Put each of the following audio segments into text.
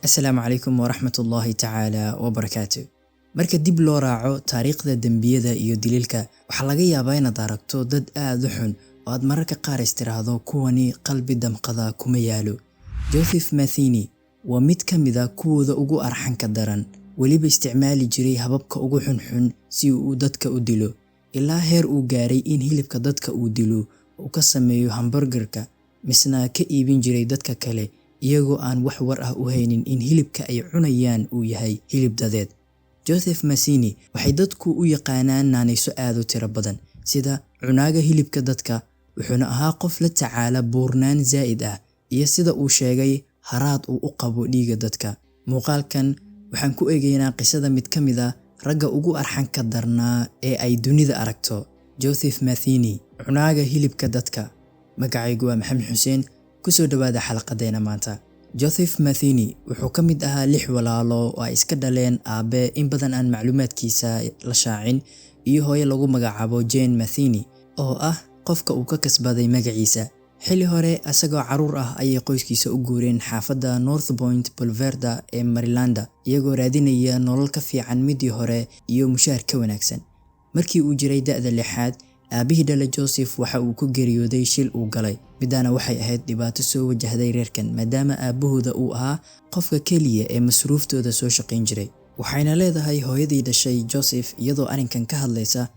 Asalaamu calaykum waraxmatullaahi tacaala wabarakaatu. Marka dib loo raaco taariikhda dembiyada iyo dililka, waxaa laga yaabaa inaad aragto dad aad u xun oo aad mararka qaar istiraahdo kuwani qalbi damqada kuma yaalo. Joseph Matheny waa mid ka mid ah kuwooda ugu arxanka daran, weliba isticmaali jiray hababka ugu xunxun si uu dadka u dilo, ilaa heer uu gaaray in hilibka dadka uu dilo uu ka sameeyo hamburgerka, misna ka iibin jiray dadka kale iyagoo aan wax war ah u haynin in hilibka ay cunayaan uu yahay hilib dadeed. Joseph Matheny waxay dadku u yaqaanaan naanayso aad u tiro badan sida cunaaga hilibka dadka, wuxuuna ahaa qof la tacaala buurnaan zaa'id ah iyo sida uu sheegay haraad uu u qabo dhiiga dadka. Muuqaalkan waxaan ku eegaynaa qisada mid ka mid ah ragga ugu arxanka darnaa ee ay dunida aragto, Joseph Matheny, cunaaga hilibka dadka. Magacaygu waa Maxamed Xuseen, kusoo dhawaada xalaqadeena maanta. Joseph Matheny wuxuu ka mid ahaa 6 walaalo oo ay iska dhaleen aabe in badan aan macluumaadkiisa la shaacin iyo hooyo lagu magacaabo Jane Matheny oo ah qofka uu ka kasbaday magaciisa. Xilli hore asagoo caruur ah ayay qoyskiisa u guureen xaafadda North Point Boulevard ee Maryland iyagoo raadinaya nolol ka fiican midii hore iyo mushaar ka wanaagsan. Markii uu jiray da'da 6aad, aabihii dhalay Joseph waxa uu ku geeriyooday shil uu galay. Midana waxay ahayd dhibaato soo wajahday reerkan maadaama aabahooda uu ahaa qofka keliya ee masruuftooda soo shaqayn jiray. Waxayna leedahay hooyadii dhashay Joseph iyadoo arrinkan ka hadlaysa,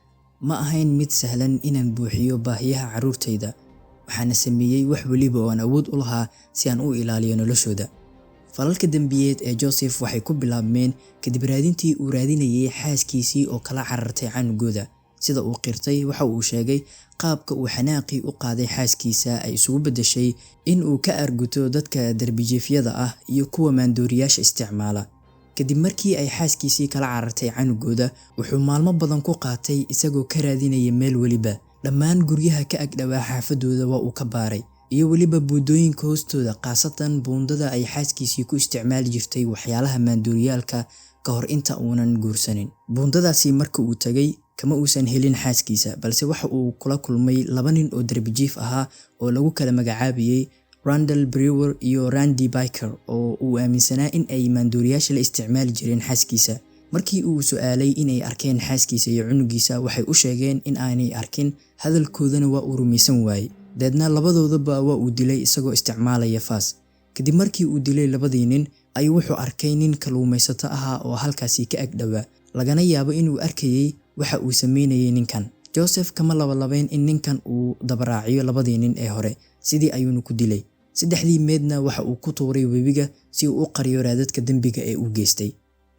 ma ahayn mid sahlan inaan buuxiyo baahiyaha carruurtayda. Waxaana sameeyay wax waliba oo aan awood u lahaa si aan u ilaaliyo noloshooda. Falalka dambiyeed ee Joseph waxay ku bilaabmeen kadib raadintii uu raadinayay xaaskiisii oo kala carartay canugooda. Sida uu qirtay waxa uu sheegay qaabka uu xanaaqi u qaaday xaaskiisa ay isugu bedeshay in uu ka arguto dadka darbijiifyada ah iyo kuwa maandooriyaasha isticmaala. Kadib markii ay xaaskiisii kala carartay canugooda, wuxuu maalmo badan ku qaatay isagoo ka raadinaya meel waliba. Dhammaan guryaha ka agdhawaa xaafadooda waa uu ka baaray, iyo waliba buundooyinka hoostooda, qaasatan buundada ay xaaskiisii ku isticmaali jirtay waxyaalaha maandooriyaalka ka hor inta uunan guursanin. Buundadaasi marka uu tagay kama uusan helin xaaskiisa, balse waxa uu kula kulmay 2 nin oo darbijiif ahaa oo lagu kala magacaabiyay Randall Brewer iyo Randy Baker oo uu aaminsanaa in ay maandooriyaasha la isticmaali jireen xaaskiisa. Markii uu su'aalay in ay arkeen xaaskiisa iyo cunugiisa, waxay u sheegeen in aanay arkin, hadalkoodana waa uu rumaysan waayay. Deedna labadoodaba waa uu dilay isagoo isticmaalaya faas. Kadib markii uu dilay 2 nin, ayuu wuxuu arkay nin kalluumaysato ahaa oo halkaasi ka agdhawaa, lagana yaabo inuu arkayay waxa uu sameynayay ninkan. Joseph kama labalabeyn in ninkan uu dabaraaciyo 2 nin ee hore, sidii ayuuna ku dilay. 3 meedna waxa uu ku tuuray webiga si uu u qariyo raadadka dambiga ee uu geystay.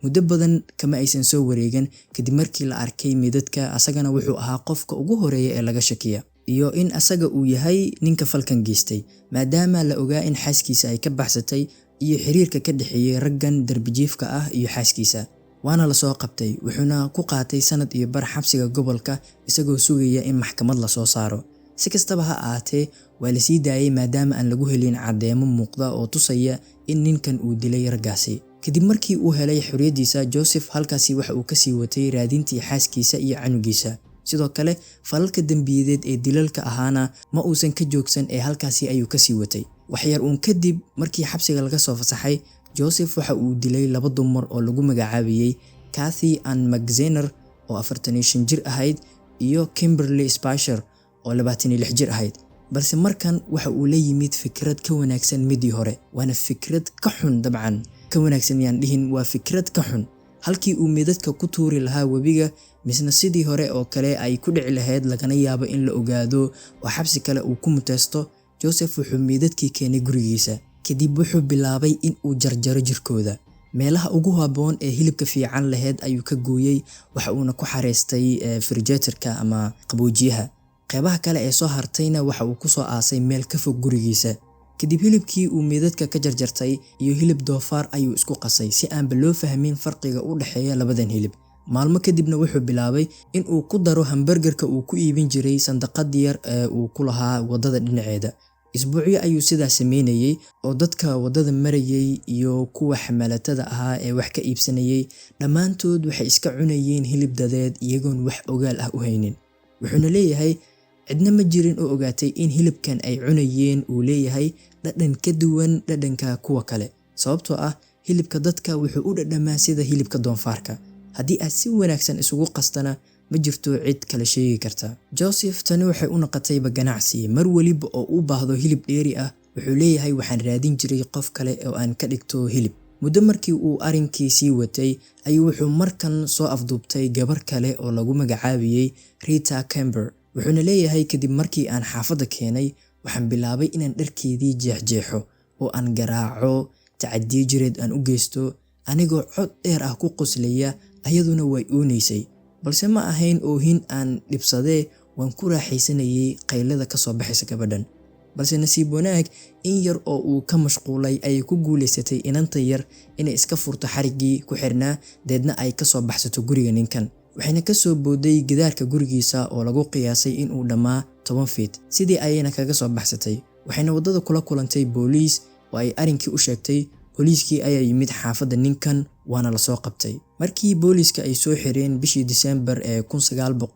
Muddo badan kama aysan soo wareegan kadib markii la arkay meedadka, asagana wuxuu ahaa qofka ugu horeeya ee laga shakiya, iyo in asaga uu yahay ninka falkan geystay, maadaama la ogaa in xaaskiisa ay ka baxsatay iyo xiriirka ka dhaxeeyay raggan darbijiifka ah iyo xaaskiisa. Waana la soo qabtay, wuxuuna ku qaatay sanad iyo bar xabsiga gobolka isagoo sugaya in maxkamad la soo saaro. Si kastaba ha ahaatee, waa la sii daayay maadaama aan lagu helin caddeemo muuqda oo tusaya in ninkan uu dilay raggaasi. Kadib markii uu helay xorriyadiisa, Joseph halkaasi waxa uu ka sii watay raadintii xaaskiisa iyo canugiisa. Sidoo kale, falalka dambiyeed ee dilalka ahaana ma uusan ka joogsan ee halkaasi ayuu ka sii watay. Waxyar uun kadib markii xabsiga laga soo fasaxay, Joseph waxa uu dilay 2 dumar oo lagu magacaabiyay Kathy Ann McZener oo 45 jir ahayd iyo Kimberly Spasher oo 26 jir ahayd. Balse markan waxa uu la yimid fikrad ka wanaagsan midii hore, waana fikrad ka xun dabcan. Ka wanaagsan yaan dhihin, waa fikrad ka xun. Halkii uu meedadka ku tuuri lahaa webiga, misna sidii hore oo kale ay ku dhici lahayd lagana yaabo in la ogaado oo xabsi kale uu ku muteysto, Joseph wuxuu meedadkii keenay gurigiisa. Kadib wuxuu bilaabay in uu jarjaro jirkooda. Meelaha ugu habboon ee hilibka fiican lahayd ayuu ka gooyay, waxa uuna ku xareystay refrigerator-ka ama qaboojiyaha. Qaybaha kale ee soo hartayna waxa uu ku soo aasay meel ka fog gurigiisa. Kadib hilibkii uu meedadka ka jarjartay iyo hilib doofaar ayuu isku qasay si aanba loo fahmin farqiga u dhaxeeya 2dan hilib. Maalmo kadibna wuxuu bilaabay in uu ku daro hamburgerka uu ku iibin jiray sandaqad yar ee uu ku lahaa wadada dhinaceeda. Isbuucyo ayuu sidaas sameynayay oo dadka wadada marayay iyo kuwa xamaalatada ahaa ee wax ka iibsanayay dhammaantood waxay iska cunayeen hilib dadeed iyagoon wax ogaal ah u haynin. Wuxuuna leeyahay cidna ma jirin oo ogaatay in hilibkan ay cunayeen uu leeyahay dhadhan ka duwan dhadhanka kuwa kale, sababtoo ah hilibka dadka wuxuu u dhadhamaa sida hilibka doonfaarka. haddii aad si wanaagsan isugu qastana ma jirto cid kala sheegi karta. Joseph tani waxay u noqotayba ganacsi. mar waliba oo u baahdo hilib dheeri ah wuxuu leeyahay waxaan raadin jiray qof kale oo aan ka dhigto hilib. muddo markii uu arrinkiisii watay ayuu wuxuu markan soo afduubtay gabar kale oo lagu magacaabiyey Rita Kember. wuxuuna leeyahay kadib markii aan xaafadda keenay waxaan bilaabay inaan dharkeedii jeexjeexo oo aan garaaco, tacadiyo jireed aan u geysto, anigoo cod dheer ah ku qoslaya, ayaduna way oonaysay. balse ma ahayn oohin aan dhibsadee, waan ku raaxaysanayay qaylada ka soo baxaysa gabadhan. balse nasiib wanaag in yar oo uu ka mashquulay ayay ku guuleysatay inanta yar inay iska furto xariggii ku xirnaa, deedna ay ka soo baxsato guriga ninkan. waxayna ka soo booday gidaarka gurigiisa oo lagu qiyaasay inuu dhammaa 10 feet. sidii ayayna kaga soo baxsatay. waxayna waddada kula kulantay booliis oo ay arrinkii u sheegtay. booliiskii ayaa yimid xaafadda ninkan waana la soo qabtay. markii booliiska ay soo xireen bishii December ee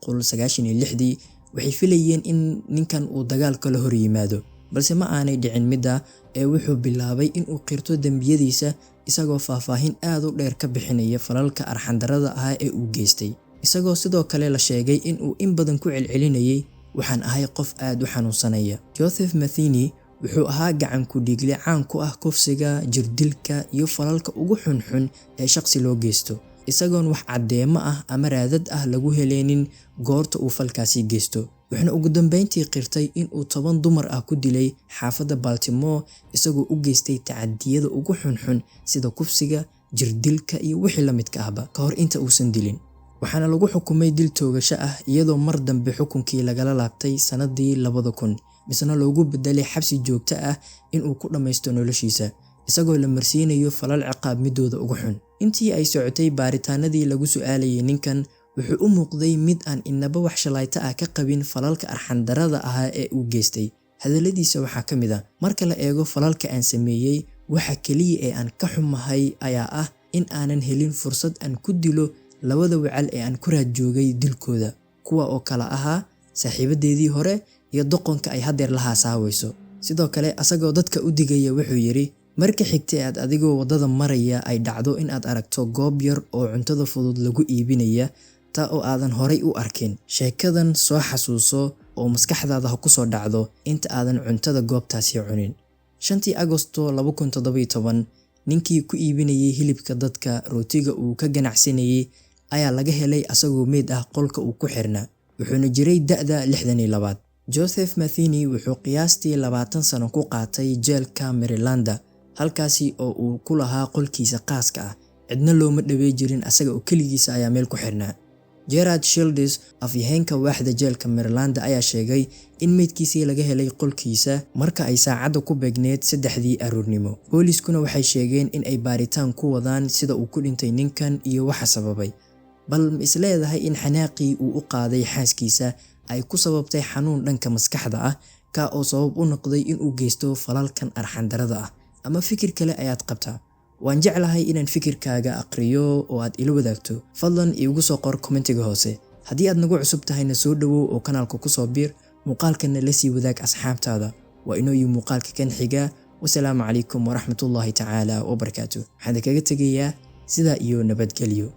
1996 waxay filayeen in ninkan uu dagaal kala hor yimaado, balse ma aanay dhicin midda ee wuxuu bilaabay inuu qirto dembiyadiisa isagoo faahfaahin aad u dheer ka bixinaya falalka arxandarrada ah ee uu geystay. isagoo sidoo kale la sheegay inuu in badan ku celcelinayay waxaan ahay qof aad u xanuunsanaya. Joseph Matheny wuxuu ahaa gacan ku dhiigle caan ku ah kufsiga, jirdilka iyo falalka ugu xunxun ee shaqsi loo geysto, isagoon wax caddeemo ah ama raadad ah lagu heleenin goorta uu falkaasi geysto. wuxuuna ugu dambeyntii qirtay inuu 10 dumar ah ku dilay xaafadda Baltimore isagoo u geystay tacadiyada ugu xunxun sida kufsiga, jirdilka iyo wixii la midka ahba ka hor inta uusan dilin. waxaana lagu xukumay dil toogasho ah iyadoo mar dambe xukunkii lagala laabtay sanadii 2000 misna loogu bedelay xabsi joogto ah inuu ku dhammaysto noloshiisa isagoo la marsiinayo falal ciqaab midooda ugu xun. intii ay socotay baaritaanadii lagu su'aalayay ninkan wuxuu u muuqday mid aan inaba wax shalayta ah ka qabin falalka arxandarrada ah ee uu geystay. hadalladiisa waxaa ka mid ah, marka la eego falalka aan sameeyey waxa kaliya ee aan ka xumahay ayaa ah in aanan helin fursad aan ku dilo labada wacal ee aan ku raad joogay dilkooda, kuwa oo kala ahaa saaxiibadeedii hore iyo doqonka ay hadeer la haasaawayso. sidoo kale asagoo dadka u digaya wuxuu yiri, marka xigtay aad adigoo waddada maraya ay dhacdo in aad aragto goob yar oo cuntada fudud lagu iibinaya taa oo aadan horay u arkin, sheekadan soo xasuuso oo maskaxdaada ha ku soo dhacdo inta aadan cuntada goobtaasi cunin. 5 Agosto 2017 ninkii ku iibinayay hilibka dadka rootiga uu ka ganacsanayay ayaa laga helay asagoo meed ah qolka uu ku xirnaa, wuxuuna jiray da'da 62. Joseph Matheny wuxuu qiyaastii 20 sano ku qaatay jeelka Maryland, halkaasi oo uu ku lahaa qolkiisa qaaska ah, cidna looma dhaweey jirin, asaga oo keligiisa ayaa meel ku xirnaa. Gerard Shields, afyaheenka waaxda jeelka Maryland, ayaa sheegay in meydkiisii laga helay qolkiisa marka ay saacadda ku beegneed 3 aroornimo. booliiskuna waxay sheegeen in ay baaritaan ku wadaan sida uu ku dhintay ninkan iyo waxa sababay, bal ma isleedahay in xanaaqii uu u qaaday xaaskiisa ay ku sababtay xanuun dhanka maskaxda ah ka oo sabab u noqday inuu geysto falalkan arxandarrada ah, ama fikir kale ayaad qabtaa? waan jeclahay inaan fikirkaaga aqriyo oo aad ila wadaagto. fadlan iigu soo qor commentiga hoose. haddii aad nagu cusub tahayna soo dhawow oo kanaalka ku soo biir, muuqaalkana la sii wadaag asxaabtaada. waa inoo yii muuqaalka kan xiga. wasalaamu calaykum waraxmatullaahi tacaala wabarakaatuh. waxaan kaga tegayaa sidaa iyo nabadgelyo.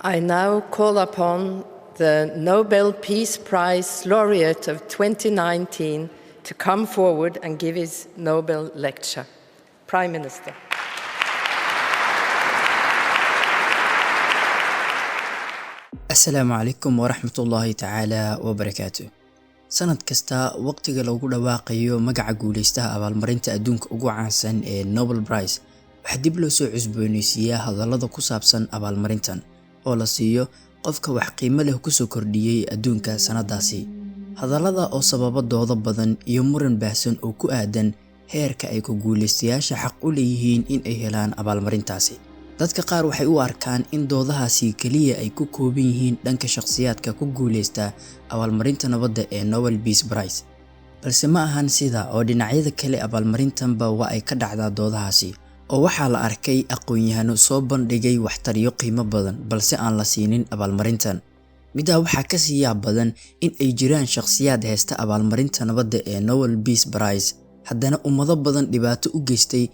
I now call upon the Nobel Peace Prize laureate of 2019 to come forward and give his Nobel lecture. Prime Minister. Assalamu alaikum warahmatullahi ta'ala wabarakatuh. sanad kasta waqtiga lagu dhawaaqayo magaca guuleystaha abaalmarinta adduunka ugu caansan ee Nobel Prize waxa dib loo soo cusboonaysiiyaa hadallada ku saabsan abaalmarintan oo la siiyo qofka wax qiimo leh ku soo kordhiyay adduunka sanadaasi. hadallada oo sababa doodo badan iyo muran baahsan oo ku aadan heerka ay ku guuleystayaasha xaq u leeyihiin in ay helaan abaalmarintaasi. dadka qaar waxay u arkaan in doodahaasi kaliya ay ku kooban yihiin dhanka shakhsiyaadka ku guuleysta abaalmarinta nabadda ee Nobel Peace Prize, balse ma ahan sida oo dhinacyada kale abaalmarintanba waa ay ka dhacdaa doodahaasi, oo waxaa la arkay aqoon-yahano soo bandhigay waxtaryo qiimo badan balse aan la siinin abaalmarintan. midaa waxaa ka sii yaab badan in ay jiraan shakhsiyaad haysta abaalmarinta nabadda ee Nobel Peace Prize haddana ummado badan dhibaato u geystay